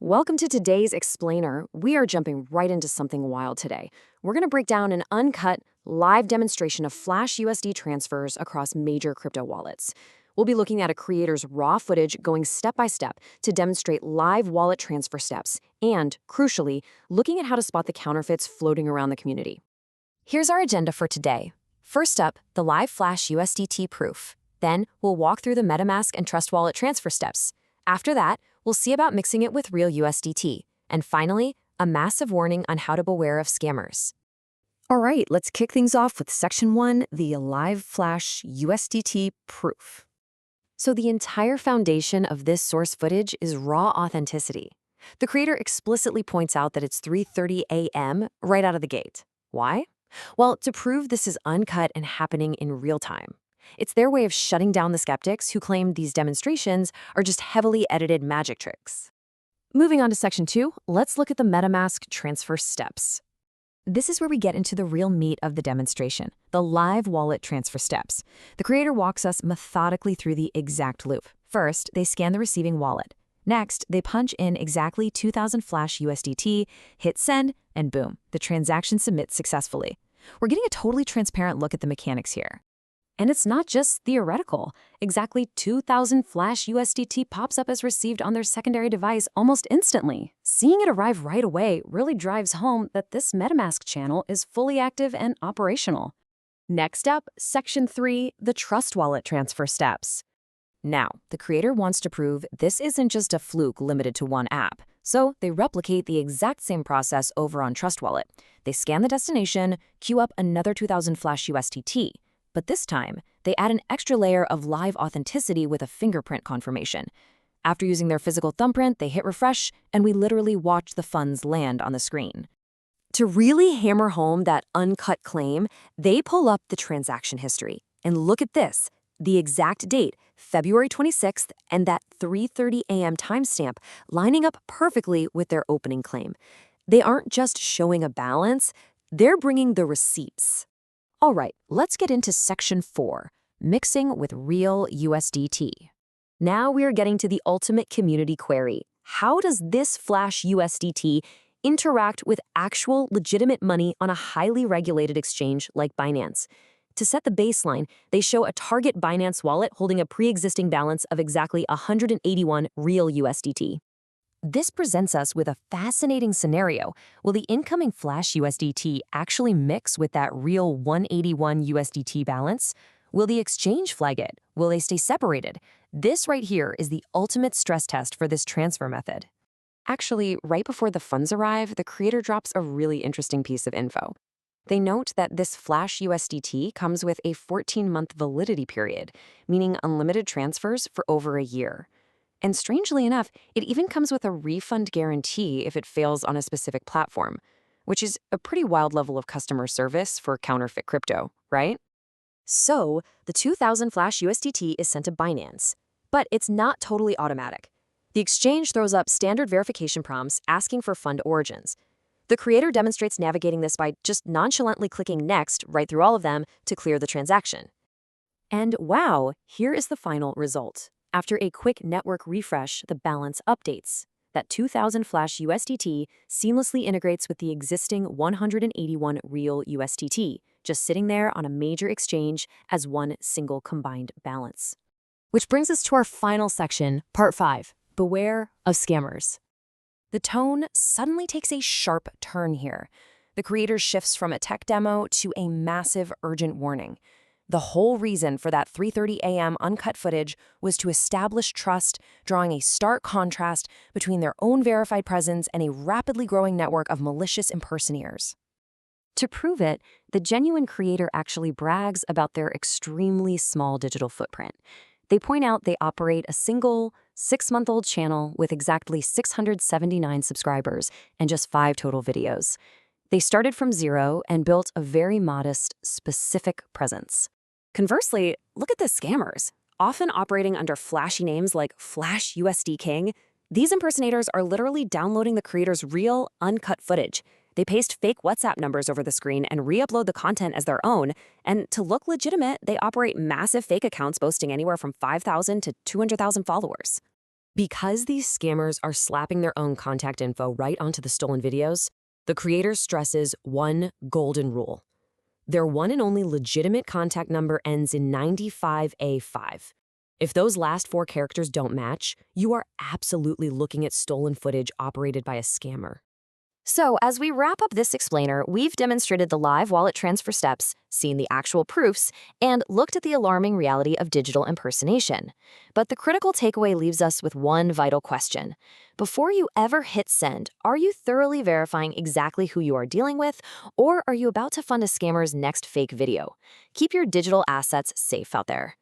Welcome to today's Explainer. We are jumping right into something wild today. We're going to break down an uncut, live demonstration of Flash USD transfers across major crypto wallets. We'll be looking at a creator's raw footage going step by step to demonstrate live wallet transfer steps and, crucially, looking at how to spot the counterfeits floating around the community. Here's our agenda for today. First up, the live Flash USDT proof. Then, we'll walk through the MetaMask and Trust Wallet transfer steps. After that, we'll see about mixing it with real USDT. And finally, a massive warning on how to beware of scammers. All right, let's kick things off with Section 1, the live Flash USDT proof. So the entire foundation of this source footage is raw authenticity. The creator explicitly points out that it's 3:30 a.m. right out of the gate. Why? Well, to prove this is uncut and happening in real time. It's their way of shutting down the skeptics who claim these demonstrations are just heavily edited magic tricks. Moving on to Section 2, let's look at the MetaMask transfer steps. This is where we get into the real meat of the demonstration, the live wallet transfer steps. The creator walks us methodically through the exact loop. First, they scan the receiving wallet. Next, they punch in exactly 2,000 Flash USDT, hit send, and boom, the transaction submits successfully. We're getting a totally transparent look at the mechanics here. And it's not just theoretical. Exactly 2,000 Flash USDT pops up as received on their secondary device almost instantly. Seeing it arrive right away really drives home that this MetaMask channel is fully active and operational. Next up, Section 3, the Trust Wallet transfer steps. Now, the creator wants to prove this isn't just a fluke limited to one app. So they replicate the exact same process over on Trust Wallet. They scan the destination, queue up another 2,000 Flash USDT. But this time, they add an extra layer of live authenticity with a fingerprint confirmation. After using their physical thumbprint, they hit refresh, and we literally watch the funds land on the screen. To really hammer home that uncut claim, they pull up the transaction history. And look at this, the exact date, February 26th, and that 3:30 a.m. timestamp lining up perfectly with their opening claim. They aren't just showing a balance, they're bringing the receipts. All right, let's get into Section 4, mixing with real USDT. Now we are getting to the ultimate community query. How does this Flash USDT interact with actual legitimate money on a highly regulated exchange like Binance? To set the baseline, they show a target Binance wallet holding a pre-existing balance of exactly 181 real USDT. This presents us with a fascinating scenario. Will the incoming Flash USDT actually mix with that real 181 USDT balance? Will the exchange flag it? Will they stay separated? This right here is the ultimate stress test for this transfer method. Actually, right before the funds arrive, the creator drops a really interesting piece of info. They note that this Flash USDT comes with a 14-month validity period, meaning unlimited transfers for over a year. And strangely enough, it even comes with a refund guarantee if it fails on a specific platform, which is a pretty wild level of customer service for counterfeit crypto, right? So, the 2,000 Flash USDT is sent to Binance, but it's not totally automatic. The exchange throws up standard verification prompts asking for fund origins. The creator demonstrates navigating this by just nonchalantly clicking Next right through all of them to clear the transaction. And wow, here is the final result. After a quick network refresh, the balance updates. That 2,000 Flash USDT seamlessly integrates with the existing 181 real USDT, just sitting there on a major exchange as one single combined balance. Which brings us to our final section, Part 5, Beware of Scammers. The tone suddenly takes a sharp turn here. The creator shifts from a tech demo to a massive urgent warning. The whole reason for that 3:30 a.m. uncut footage was to establish trust, drawing a stark contrast between their own verified presence and a rapidly growing network of malicious impersonators. To prove it, the genuine creator actually brags about their extremely small digital footprint. They point out they operate a single, 6-month-old channel with exactly 679 subscribers and just 5 total videos. They started from zero and built a very modest, specific presence. Conversely, look at the scammers. Often operating under flashy names like Flash USD King, these impersonators are literally downloading the creator's real, uncut footage. They paste fake WhatsApp numbers over the screen and re-upload the content as their own, and to look legitimate, they operate massive fake accounts boasting anywhere from 5,000 to 200,000 followers. Because these scammers are slapping their own contact info right onto the stolen videos, the creator stresses one golden rule. Their one and only legitimate contact number ends in 95A5. If those last four characters don't match, you are absolutely looking at stolen footage operated by a scammer. So, as we wrap up this explainer, we've demonstrated the live wallet transfer steps, seen the actual proofs, and looked at the alarming reality of digital impersonation. But the critical takeaway leaves us with one vital question. Before you ever hit send, are you thoroughly verifying exactly who you are dealing with, or are you about to fund a scammer's next fake video? Keep your digital assets safe out there.